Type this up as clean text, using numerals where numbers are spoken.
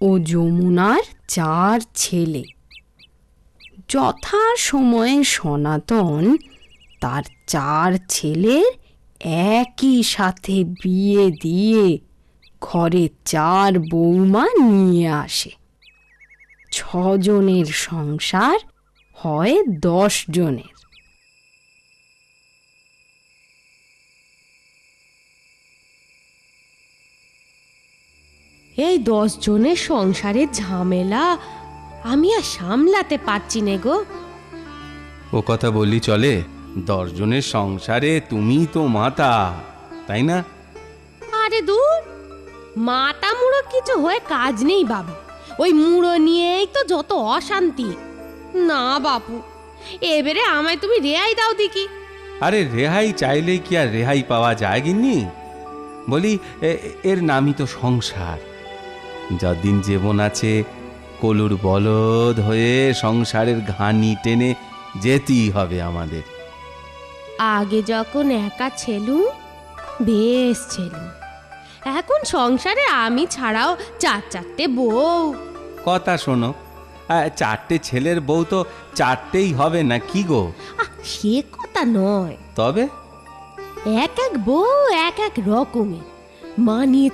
ও যমুনার 4 ছেলে। যথা সময়ে সনাতন তার 4 ছেলের একই সাথে বিয়ে দিয়ে ঘরে 4 বৌমা নিয়ে আসে। 6 জনের সংসার হয় 10 জনের। এই 10 জনের সংসারের ঝামেলা আমি আর সামলাতে পারছি নে গো। ও কথা বললি চলে? 10 জনের সংসারে তুমি তো মাতা, তাই না? আরে দূর, মাথা মুড়ো কিছু হয়ে কাজ নেই বাবু। ওই মুড়ো নিয়েই তো যত অশান্তি। না বাপু, এবারে আমায় তুমি রেহাই দাও দেখি। আরে রেহাই চাইলে কি আর রেহাই পাওয়া যায় গিন্নি? বলি এর নামই তো সংসার। যতদিন জীবন আছে কলুর বলদ হয়ে সংসারের ঘানি টেনে যেতেই হবে আমাদের। আগে যখন একা ছিলুম বেশ ছিলুম, এখন সংসারে আমি ছাড়াও 4-4টে বউ। কথা শোনো, 4টে ছেলের বউ তো 4টেই হবে না কি গো? সে কথা নয়, তবে এক এক বউ এক এক রকমের মানিয়ে